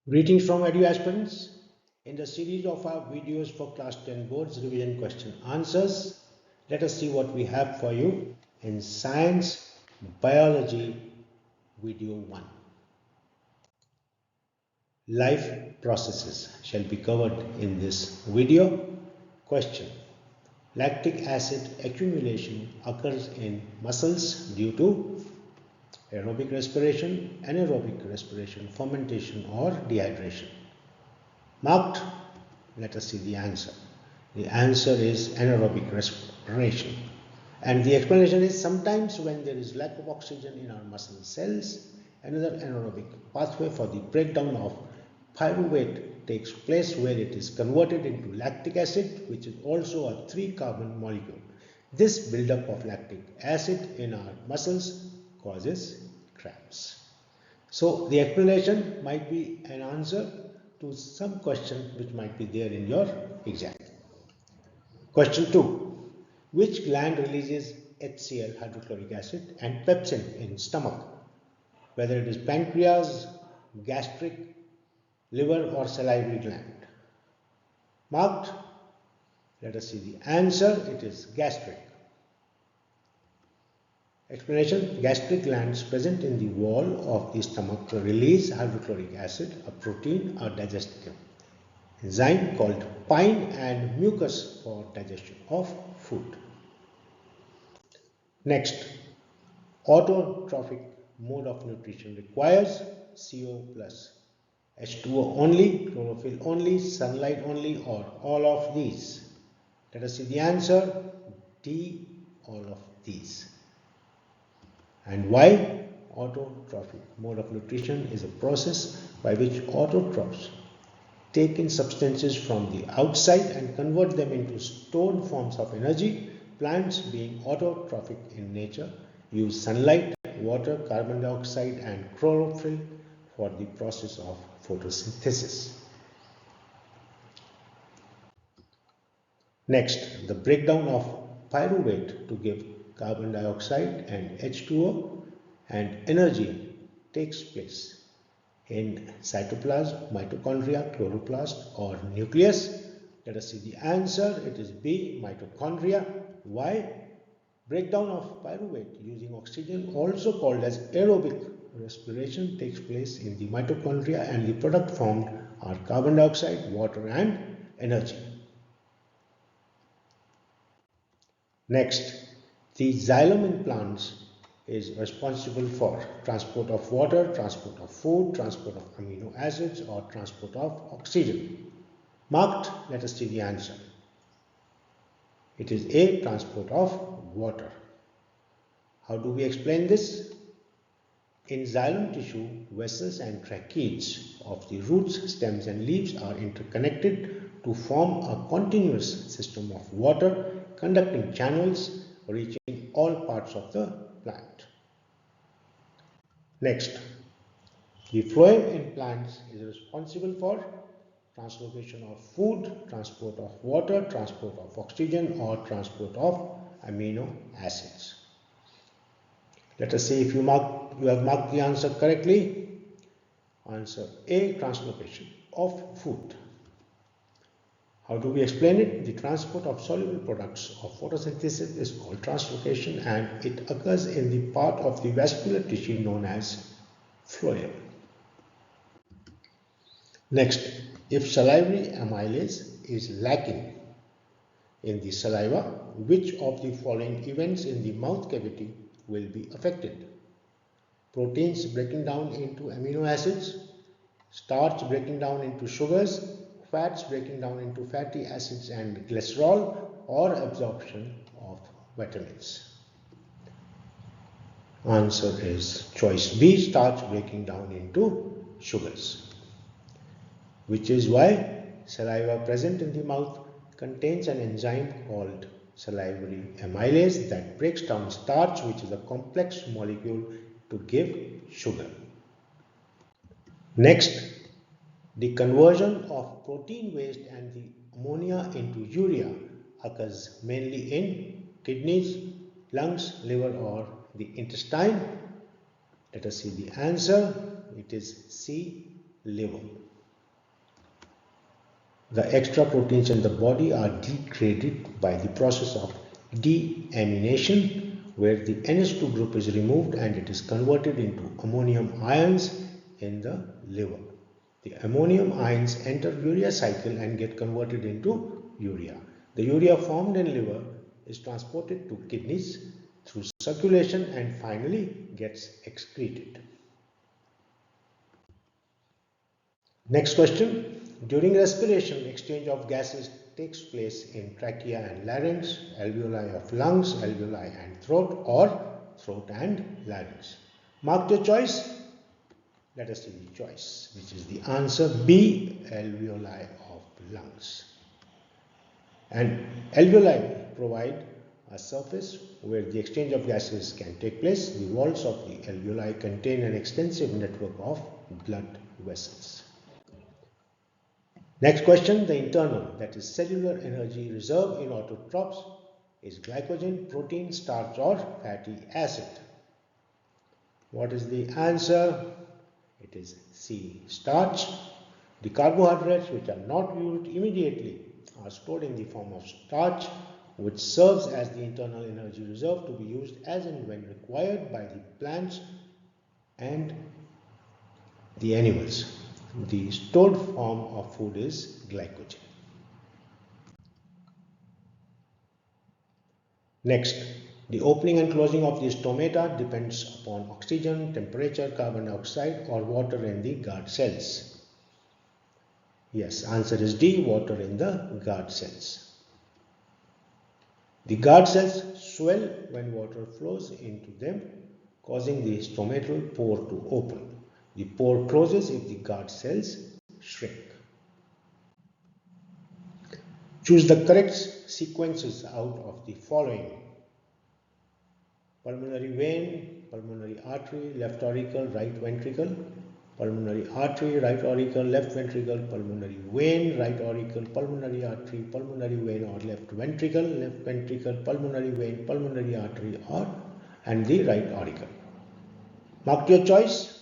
Greetings from Edu aspirants. In the series of our videos for Class 10 Boards Revision Question Answers, let us see what we have for you in Science Biology Video 1. Life processes shall be covered in this video. Question: lactic acid accumulation occurs in muscles due to aerobic respiration, anaerobic respiration, fermentation or dehydration. Marked. Let us see the answer. The answer is anaerobic respiration. And the explanation is sometimes when there is lack of oxygen in our muscle cells, another anaerobic pathway for the breakdown of pyruvate takes place where it is converted into lactic acid, which is also a 3-carbon molecule. This buildup of lactic acid in our muscles causes cramps. So the explanation might be an answer to some question which might be there in your exam. Question 2. Which gland releases HCl, hydrochloric acid, and pepsin in stomach? Whether it is pancreas, gastric, liver or salivary gland. Marked. Let us see the answer. It is gastric. Explanation: gastric glands present in the wall of the stomach release hydrochloric acid, a protein, a digestive enzyme called pine, and mucus for digestion of food. Next, autotrophic mode of nutrition requires CO plus H2O only, chlorophyll only, sunlight only, or all of these. Let us see the answer. D, all of these. And why? Autotrophic mode of nutrition is a process by which autotrophs take in substances from the outside and convert them into stored forms of energy. Plants, being autotrophic in nature, use sunlight, water, carbon dioxide and chlorophyll for the process of photosynthesis. Next, the breakdown of pyruvate to give carbon dioxide and H2O and energy takes place in cytoplasm, mitochondria, chloroplast or nucleus. Let us see the answer. It is B, mitochondria. Why? Breakdown of pyruvate using oxygen, also called as aerobic respiration, takes place in the mitochondria and the product formed are carbon dioxide, water and energy. Next, the xylem in plants is responsible for transport of water, transport of food, transport of amino acids or transport of oxygen. Marked. Let us see the answer. It is A, transport of water. How do we explain this? In xylem tissue, vessels and tracheids of the roots, stems and leaves are interconnected to form a continuous system of water conducting channels reaching all parts of the plant. Next, the phloem in plants is responsible for translocation of food, transport of water, transport of oxygen or transport of amino acids. Let us see if you have marked the answer correctly. Answer A, translocation of food. How do we explain it? The transport of soluble products of photosynthesis is called translocation and it occurs in the part of the vascular tissue known as phloem. Next, if salivary amylase is lacking in the saliva, which of the following events in the mouth cavity will be affected? Proteins breaking down into amino acids, starch breaking down into sugars, fats breaking down into fatty acids and glycerol, or absorption of vitamins. Answer is choice B, starch breaking down into sugars. Which is why saliva present in the mouth contains an enzyme called salivary amylase that breaks down starch, which is a complex molecule, to give sugar. Next, the conversion of protein waste and the ammonia into urea occurs mainly in kidneys, lungs, liver or the intestine. Let us see the answer. It is C, liver. The extra proteins in the body are degraded by the process of deamination, where the NH2 group is removed and it is converted into ammonium ions in the liver. The ammonium ions enter urea cycle and get converted into urea. The urea formed in liver is transported to kidneys through circulation and finally gets excreted. Next question. During respiration, exchange of gases takes place in trachea and larynx, alveoli of lungs, alveoli and throat, or throat and larynx. Mark your choice. Let us see the choice, which is the answer B, alveoli of lungs. And alveoli provide a surface where the exchange of gases can take place. The walls of the alveoli contain an extensive network of blood vessels. Next question, the internal, that is cellular energy reserve in autotrophs is glycogen, protein, starch or fatty acid. What is the answer? It is C, starch. The carbohydrates which are not used immediately are stored in the form of starch, which serves as the internal energy reserve to be used as and when required by the plants and the animals. The stored form of food is glycogen. Next, the opening and closing of the stomata depends upon oxygen, temperature, carbon dioxide or water in the guard cells. Yes, answer is D, water in the guard cells. The guard cells swell when water flows into them, causing the stomatal pore to open. The pore closes if the guard cells shrink. Choose the correct sequences out of the following: pulmonary vein, pulmonary artery, left auricle, right ventricle, pulmonary artery, right auricle, left ventricle, pulmonary vein, right auricle, pulmonary artery, pulmonary vein or left ventricle, pulmonary vein, pulmonary artery and the right auricle. Mark your choice.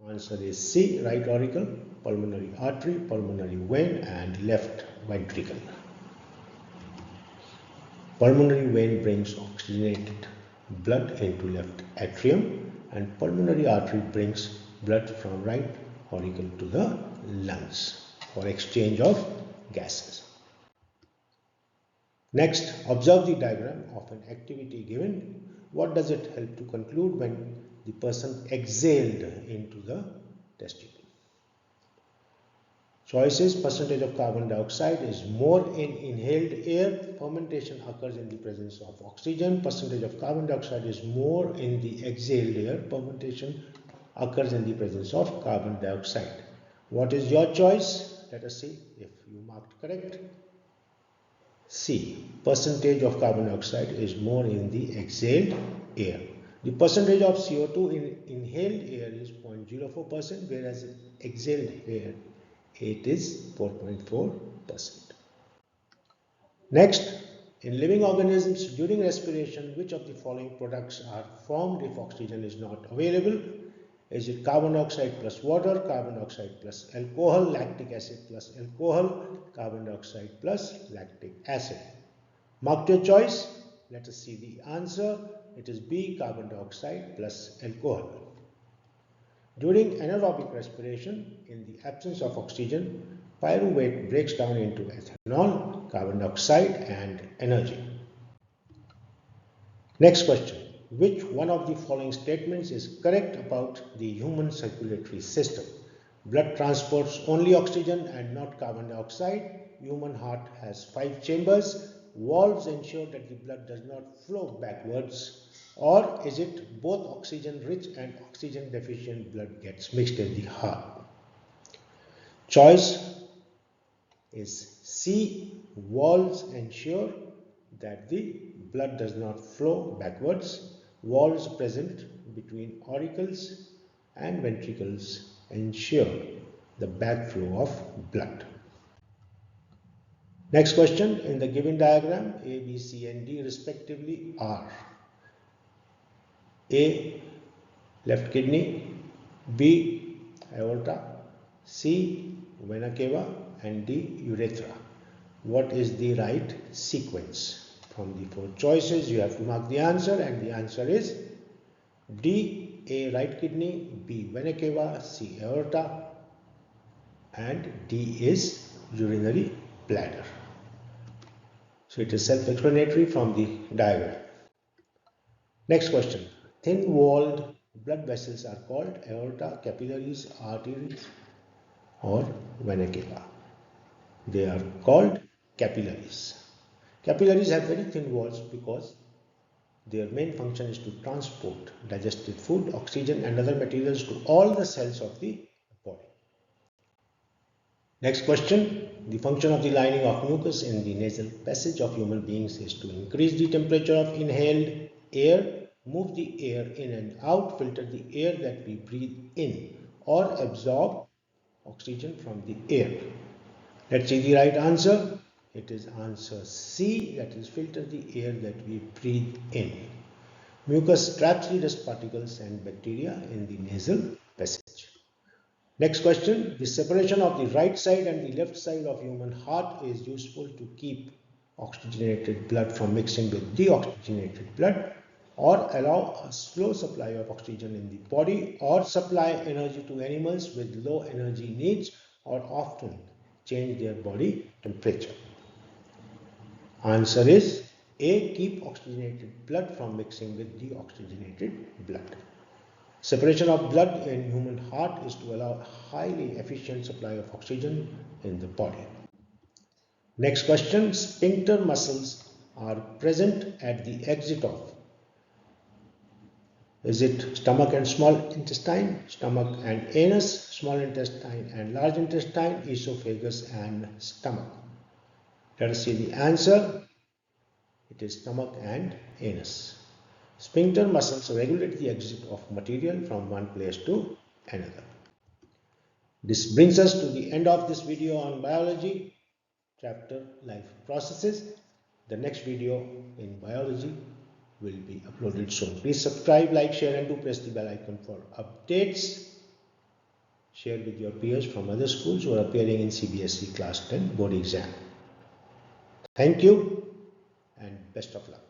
Answer is C, right auricle, pulmonary artery, pulmonary vein and left ventricle. Pulmonary vein brings oxygenated blood into left atrium and pulmonary artery brings blood from right auricle to the lungs for exchange of gases. Next, observe the diagram of an activity given. What does it help to conclude when the person exhaled into the testicle? Choices: percentage of carbon dioxide is more in inhaled air. Fermentation occurs in the presence of oxygen. Percentage of carbon dioxide is more in the exhaled air. Fermentation occurs in the presence of carbon dioxide. What is your choice? Let us see if you marked correct. C, percentage of carbon dioxide is more in the exhaled air. The percentage of CO2 in inhaled air is 0.04%, whereas in exhaled air it is 4.4%. Next, in living organisms during respiration, which of the following products are formed if oxygen is not available? Is it carbon dioxide plus water, carbon dioxide plus alcohol, lactic acid plus alcohol, carbon dioxide plus lactic acid? Mark your choice. Let us see the answer. It is B, carbon dioxide plus alcohol. During anaerobic respiration, in the absence of oxygen, pyruvate breaks down into ethanol, carbon dioxide and energy. Next question. Which one of the following statements is correct about the human circulatory system? Blood transports only oxygen and not carbon dioxide. Human heart has 5 chambers. Valves ensure that the blood does not flow backwards. Or is it both oxygen rich and oxygen deficient blood gets mixed in the heart? Choice is C. Valves ensure that the blood does not flow backwards. Valves present between auricles and ventricles ensure the backflow of blood. Next question. In the given diagram, A, B, C and D respectively are A, left kidney, B, aorta, C, vena cava, and D, urethra. What is the right sequence? From the four choices, you have to mark the answer, and the answer is D, A, right kidney, B, vena cava, C, aorta, and D is urinary bladder. So it is self-explanatory from the diagram. Next question. Thin-walled blood vessels are called aorta, capillaries, arteries, or vena cava. They are called capillaries. Capillaries have very thin walls because their main function is to transport digested food, oxygen, and other materials to all the cells of the body. Next question. The function of the lining of mucus in the nasal passage of human beings is to increase the temperature of inhaled air, move the air in and out, filter the air that we breathe in, or absorb oxygen from the air. Let's see the right answer. It is answer C, that is filter the air that we breathe in. Mucus traps the dust particles and bacteria in the nasal passage. Next question. The separation of the right side and the left side of human heart is useful to keep oxygenated blood from mixing with deoxygenated blood, or allow a slow supply of oxygen in the body, or supply energy to animals with low energy needs, or often change their body temperature. Answer is A, keep oxygenated blood from mixing with deoxygenated blood. Separation of blood in human heart is to allow a highly efficient supply of oxygen in the body. Next question. Sphincter muscles are present at the exit of, is it stomach and small intestine, stomach and anus, small intestine and large intestine, esophagus and stomach? Let us see the answer. It is stomach and anus. Sphincter muscles regulate the exit of material from one place to another. This brings us to the end of this video on biology, chapter life processes. The next video in biology will be uploaded soon. Please subscribe, like, share, and do press the bell icon for updates. Share with your peers from other schools who are appearing in CBSE Class 10 board exam. Thank you and best of luck.